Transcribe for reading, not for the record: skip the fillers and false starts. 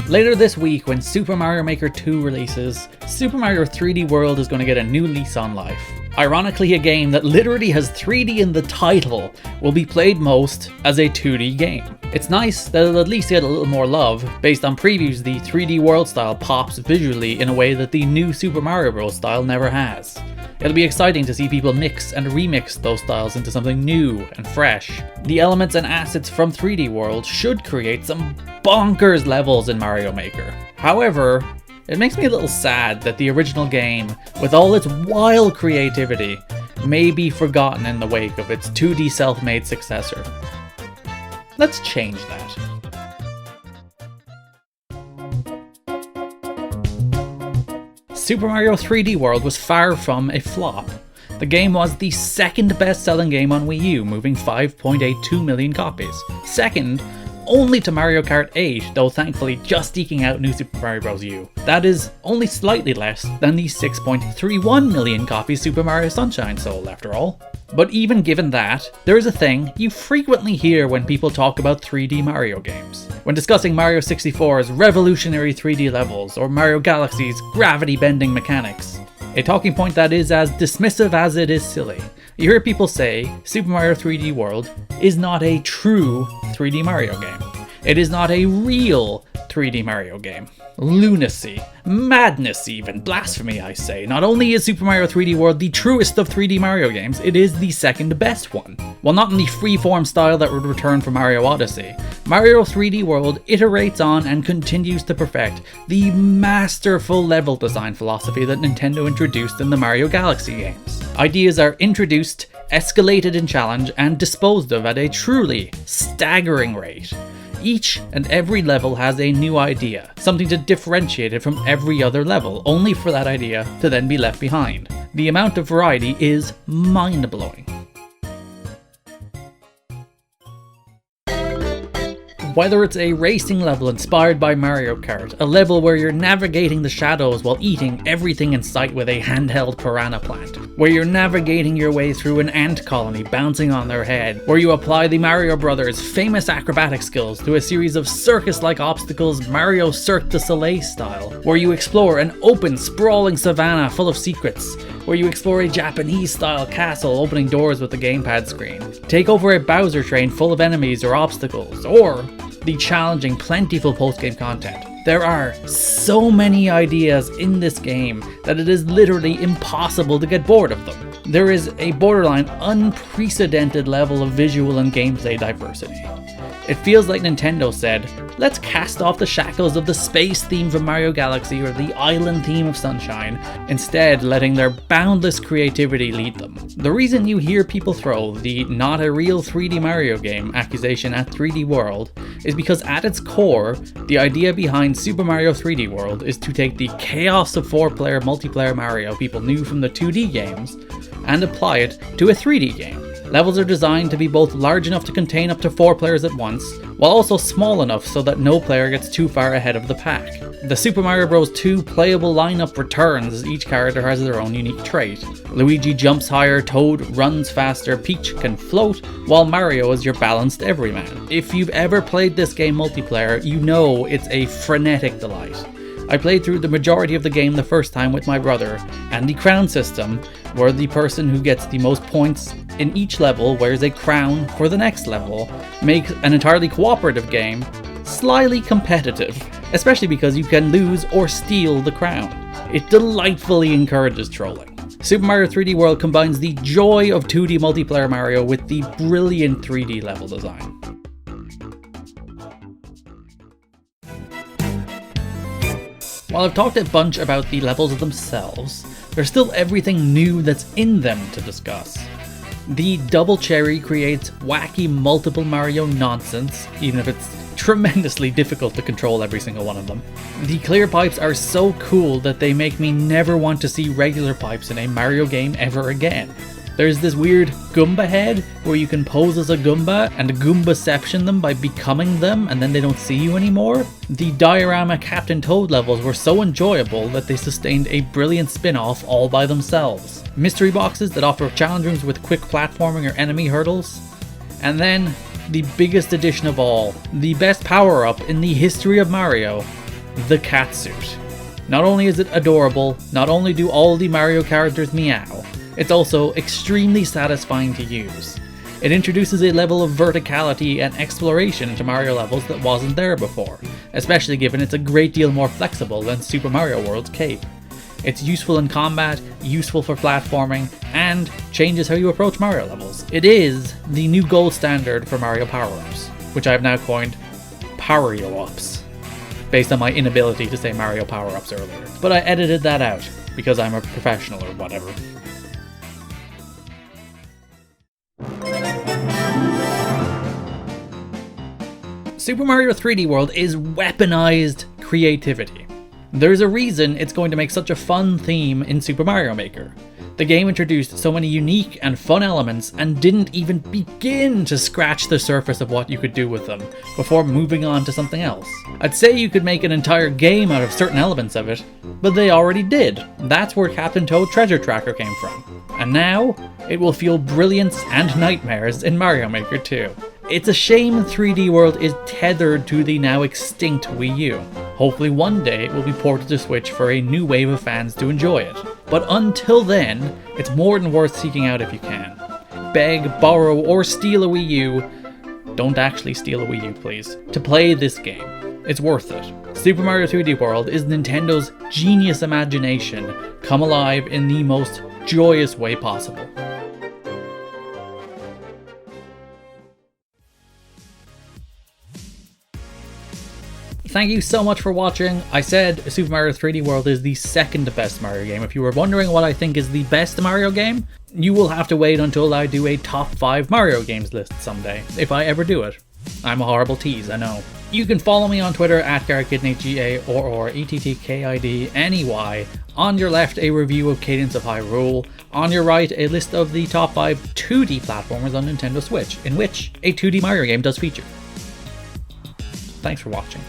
Later this week, when Super Mario Maker 2 releases, Super Mario 3D World is going to get a new lease on life. Ironically, a game that literally has 3D in the title will be played most as a 2D game. It's nice that it'll at least get a little more love. Based on previews, the 3D World style pops visually in a way that the new Super Mario Bros. Style never has. It'll be exciting to see people mix and remix those styles into something new and fresh. The elements and assets from 3D World should create some bonkers levels in Mario Maker. However, it makes me a little sad that the original game, with all its wild creativity, may be forgotten in the wake of its 2D self-made successor. Let's change that. Super Mario 3D World was far from a flop. The game was the second best-selling game on Wii U, moving 5.82 million copies. Second only to Mario Kart 8, though thankfully just eking out New Super Mario Bros. U. That is only slightly less than the 6.31 million copies Super Mario Sunshine sold, after all. But even given that, there is a thing you frequently hear when people talk about 3D Mario games. When discussing Mario 64's revolutionary 3D levels, or Mario Galaxy's gravity-bending mechanics. A talking point that is as dismissive as it is silly. You hear people say Super Mario 3D World is not a true 3D Mario game. It is not a real 3D Mario game. Lunacy, madness even, blasphemy I say. Not only is Super Mario 3D World the truest of 3D Mario games, it is the second best one. While not in the freeform style that would return from Mario Odyssey, Mario 3D World iterates on and continues to perfect the masterful level design philosophy that Nintendo introduced in the Mario Galaxy games. Ideas are introduced, escalated in challenge, and disposed of at a truly staggering rate. Each and every level has a new idea, something to differentiate it from every other level, only for that idea to then be left behind. The amount of variety is mind-blowing. Whether it's a racing level inspired by Mario Kart, a level where you're navigating the shadows while eating everything in sight with a handheld piranha plant, where you're navigating your way through an ant colony bouncing on their head, where you apply the Mario Brothers' famous acrobatic skills to a series of circus-like obstacles Mario Cirque du Soleil style, where you explore an open, sprawling savanna full of secrets, where you explore a Japanese-style castle opening doors with the gamepad screen, take over a Bowser train full of enemies or obstacles, or the challenging, plentiful post-game content. There are so many ideas in this game that it is literally impossible to get bored of them. There is a borderline unprecedented level of visual and gameplay diversity. It feels like Nintendo said, let's cast off the shackles of the space theme from Mario Galaxy or the island theme of Sunshine, instead letting their boundless creativity lead them. The reason you hear people throw the not a real 3D Mario game accusation at 3D World is because at its core, the idea behind Super Mario 3D World is to take the chaos of 4-player multiplayer Mario people knew from the 2D games and apply it to a 3D game. Levels are designed to be both large enough to contain up to 4 players at once, while also small enough so that no player gets too far ahead of the pack. The Super Mario Bros. 2 playable lineup returns as each character has their own unique trait. Luigi jumps higher, Toad runs faster, Peach can float, while Mario is your balanced everyman. If you've ever played this game multiplayer, you know it's a frenetic delight. I played through the majority of the game the first time with my brother, and the crown system, where the person who gets the most points in each level wears a crown for the next level, makes an entirely cooperative game slyly competitive, especially because you can lose or steal the crown. It delightfully encourages trolling. Super Mario 3D World combines the joy of 2D multiplayer Mario with the brilliant 3D level design. While I've talked a bunch about the levels themselves, there's still everything new that's in them to discuss. The Double Cherry creates wacky multiple Mario nonsense, even if it's tremendously difficult to control every single one of them. The clear pipes are so cool that they make me never want to see regular pipes in a Mario game ever again. There's this weird Goomba head where you can pose as a Goomba and Goombaception them by becoming them and then they don't see you anymore. The diorama Captain Toad levels were so enjoyable that they sustained a brilliant spin-off all by themselves. Mystery boxes that offer challenge rooms with quick platforming or enemy hurdles. And then, the biggest addition of all, the best power-up in the history of Mario, the catsuit. Not only is it adorable, not only do all the Mario characters meow, it's also extremely satisfying to use. It introduces a level of verticality and exploration into Mario levels that wasn't there before, especially given it's a great deal more flexible than Super Mario World's cape. It's useful in combat, useful for platforming, and changes how you approach Mario levels. It is the new gold standard for Mario power-ups, which I've now coined Power-Yo-Ups, based on my inability to say Mario power-ups earlier. But I edited that out, because I'm a professional or whatever. Super Mario 3D World is weaponized creativity. There's a reason it's going to make such a fun theme in Super Mario Maker. The game introduced so many unique and fun elements and didn't even begin to scratch the surface of what you could do with them before moving on to something else. I'd say you could make an entire game out of certain elements of it, but they already did. That's where Captain Toad Treasure Tracker came from. And now, it will fuel brilliance and nightmares in Mario Maker 2. It's a shame 3D World is tethered to the now extinct Wii U. Hopefully one day it will be ported to Switch for a new wave of fans to enjoy it. But until then, it's more than worth seeking out if you can. Beg, borrow, or steal a Wii U. Don't actually steal a Wii U, please. To play this game. It's worth it. Super Mario 3D World is Nintendo's genius imagination come alive in the most joyous way possible. Thank you so much for watching. I said Super Mario 3D World is the second best Mario game. If you were wondering what I think is the best Mario game, you will have to wait until I do a top 5 Mario games list someday, if I ever do it. I'm a horrible tease, I know. You can follow me on Twitter at GarrettKidney, G-A-R-R E-T-T-K-I-D-N-E-Y. On your left, a review of Cadence of Hyrule. On your right, a list of the top 5 2D platformers on Nintendo Switch, in which a 2D Mario game does feature. Thanks for watching.